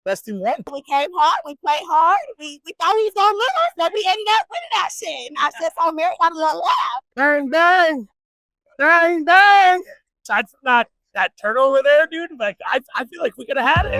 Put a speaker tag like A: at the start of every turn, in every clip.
A: Best team won.
B: We came hard. We played hard. We thought he was going to lose, but we ended up winning that shit. And I said, so Mary got a little laugh.
A: Dang, dang. Dang, dang. Aside from that turnover there, dude, like, I feel like we could have had it.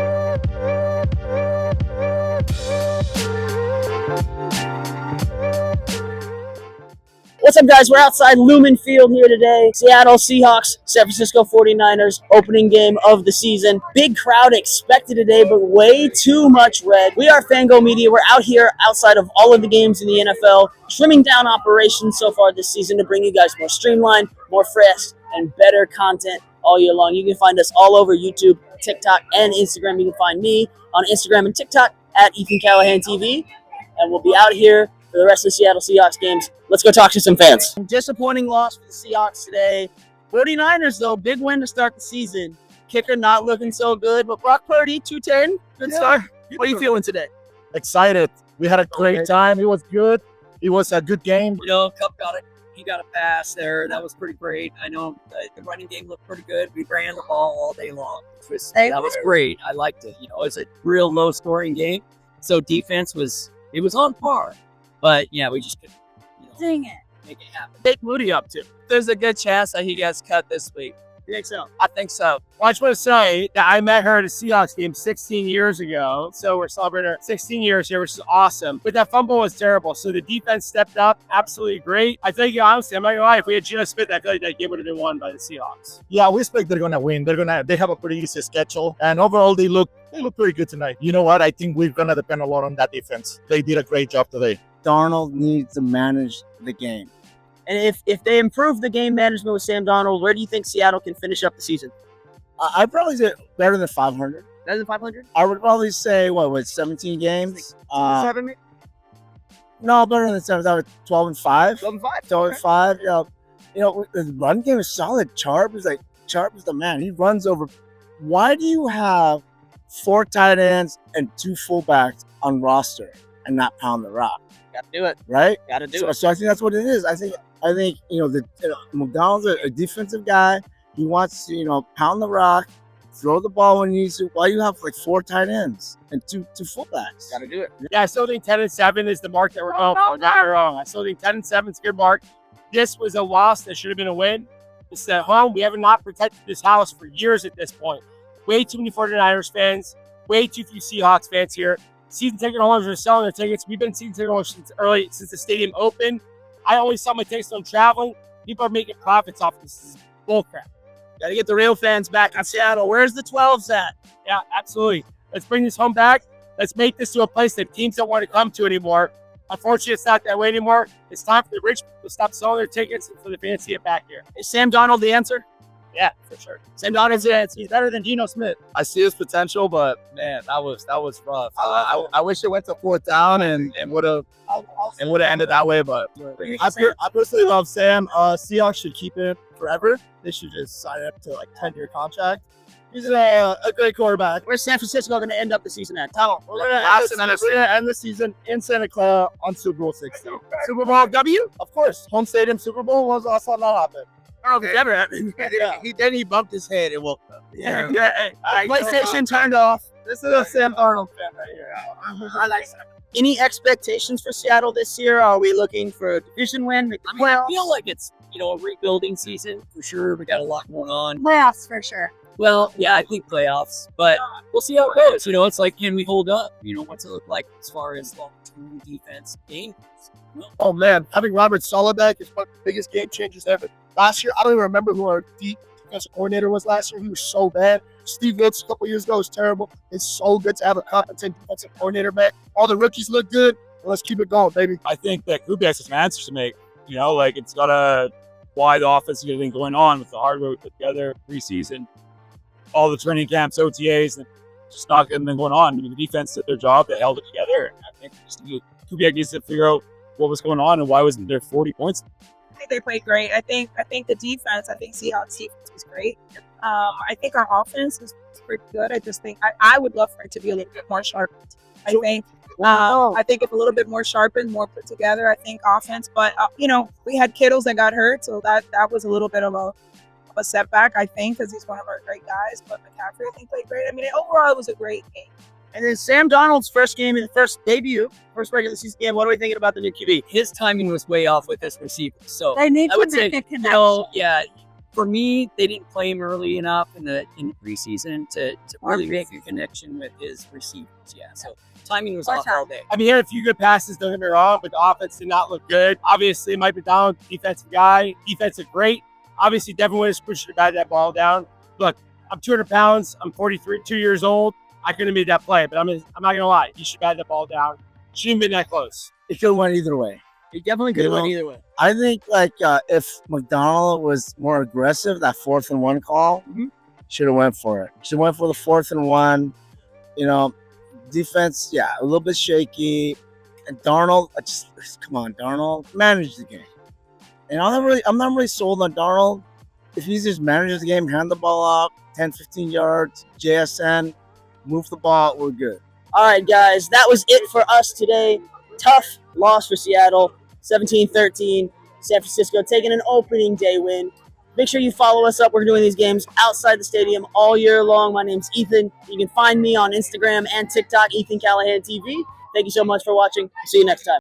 C: What's up, guys? We're outside Lumen Field here today. Seattle Seahawks, San Francisco 49ers, opening game of the season. Big crowd expected today, but way too much red. We are Fango Media. We're out here outside of all of the games in the NFL, trimming down operations so far this season to bring you guys more streamlined, more fresh, and better content all year long. You can find us all over YouTube, TikTok, and Instagram. You can find me on Instagram and TikTok at Ethan Callahan TV, and we'll be out here for the rest of the Seattle Seahawks games. Let's go talk to some fans. Disappointing loss for the Seahawks today. 49ers, though, big win to start the season. Kicker not looking so good, but Brock Purdy, 210, good start. What are you feeling today?
A: Excited. We had a great time. It was good. It was a good game.
D: You know, Cup got it. He got a pass there. That was pretty great. I know the running game looked pretty good. We ran the ball all day long. That was great. I liked it. You know, it was a real low-scoring game. So defense was on par. But, yeah, we just couldn't.
B: Dang it.
D: Make it happen.
C: Big Moody up to.
D: There's a good chance that he gets cut this week.
C: You think so?
D: I think so.
A: Well, I just want to say that I met her at a Seahawks game 16 years ago. So we're celebrating our 16 years here, which is awesome. But that fumble was terrible. So the defense stepped up. Absolutely great. I think, honestly, I'm not going to lie, if we had Geno Smith, I feel like that game would have been won by the Seahawks. Yeah, we expect they're going to win. They have a pretty easy schedule. And overall, they look pretty good tonight. You know what? I think we're going to depend a lot on that defense. They did a great job today.
E: Darnold needs to manage the game.
C: And if they improve the game management with Sam Darnold, where do you think Seattle can finish up the season?
E: I'd probably say better than 500.
C: Better than 500?
E: I would probably say, 17 games?
C: 7?
E: No, better than 7. That was 12 and 5.
C: 12 and 5.
E: 12 and 5. You know, the run game is solid. Sharp is the man. He runs over. Why do you have 4 tight ends and 2 fullbacks on roster and not pound the rock?
C: Got to do it.
E: Right?
C: Got to do it.
E: So I think that's what it is. I think McDonald's a defensive guy. He wants to, pound the rock, throw the ball when he needs to. Why you have 4 tight ends and two fullbacks?
C: Got to do it.
A: Yeah, I still think 10-7 is the mark that we're going for. Not wrong. I still think 10-7 is a good mark. This was a loss that should have been a win. This is at home. We have not protected this house for years at this point. Way too many 49ers fans. Way too few Seahawks fans here. Season ticket holders are selling their tickets. We've been season ticket holders since the stadium opened. I always sell my tickets when I'm traveling. People are making profits off this. This is bullcrap.
C: Got to get the real fans back in Seattle. Where's the 12s at?
A: Yeah, absolutely. Let's bring this home back. Let's make this to a place that teams don't want to come to anymore. Unfortunately, it's not that way anymore. It's time for the rich people to stop selling their tickets and for the fans to get back here.
C: Is Sam Darnold the answer?
A: Yeah, for sure.
C: Sam Darnold's the answer. He's better than Geno Smith.
F: I see his potential, but man, that was rough. I wish it went to 4th down and would have ended that way. But
A: I personally love Sam. Seahawks should keep him forever. They should just sign up to 10-year contract. He's a great quarterback.
C: Where's San Francisco going to end up the season at? Tell them.
A: We're going to end the season in Santa Clara on Super Bowl 60.
C: Super Bowl W?
A: Of course. Home stadium Super Bowl was also not happening.
C: Never happened.
F: He bumped his head and woke up.
C: Yeah. PlayStation turned off.
A: This is a Sam Darnold fan right here.
C: I like that. Any expectations for Seattle this year? Are we looking for a division win?
D: I feel like it's, a rebuilding season for sure. We got a lot going on.
B: Playoffs for sure.
D: Well, yeah, I think playoffs, but we'll see how it goes. It's like, can we hold up? What's it look like as far as long-term defense games?
A: Oh, man. Having Robert Saleh back is one of the biggest game changers ever. Last year, I don't even remember who our defensive coordinator was last year. He was so bad. Steve Wilkes a couple years ago was terrible. It's so good to have a competent defensive coordinator back. All the rookies look good. Let's keep it going, baby.
G: I think that Kubiak has some answers to make. It's got a wide offense and everything going on with the hardware we put together preseason, all the training camps, OTAs, and just not getting them going on. The defense did their job. They held it together. I think Kubiak needs to figure out what was going on and why wasn't there 40 points.
H: I think they played great. I think the defense, Seahawks defense was great. I think our offense is pretty good. I just think I would love for it to be a little bit more sharpened. I think it's a little bit more sharpened, more put together. I think offense, but we had Kittles that got hurt, so that was a little bit of a setback. I think because he's one of our great guys. But McCaffrey, I think, played great. Overall, it was a great game.
C: And then Sam Donald's first game in the first debut, first regular season game. What are we thinking about the new QB?
D: His timing was way off with his receivers. So
H: They need
D: I
H: to
D: would say,
H: make a connection.
D: yeah, for me, they didn't play him early enough in the preseason to really make a connection with his receivers. Yeah, so timing was off all day.
A: I mean, he had a few good passes, don't get me wrong, but the offense did not look good. Obviously, Mike McDonald, defensive guy, defensive great. Obviously, Devin Willis pushed that ball down. Look, I'm 200 pounds. I'm 2 years old. I couldn't have made that play, but I'm not going to lie. You should bat that ball down. Shouldn't have been that close.
E: It could have went either way.
C: He definitely could have went either way.
E: I think if McDonald was more aggressive, that 4th and 1 call should have went for it. Should have went for the 4th and 1. You know, defense, a little bit shaky. And Darnold, come on, Darnold, manage the game. And I'm not really sold on Darnold. If he just manages the game, hand the ball off, 10, 15 yards, JSN, move the ball, we're good.
C: All right, guys, that was it for us today. Tough loss for Seattle, 17-13. San Francisco taking an opening day win. Make sure you follow us up. We're doing these games outside the stadium all year long. My name's Ethan. You can find me on Instagram and TikTok, Ethan Callahan TV. Thank you so much for watching. See you next time.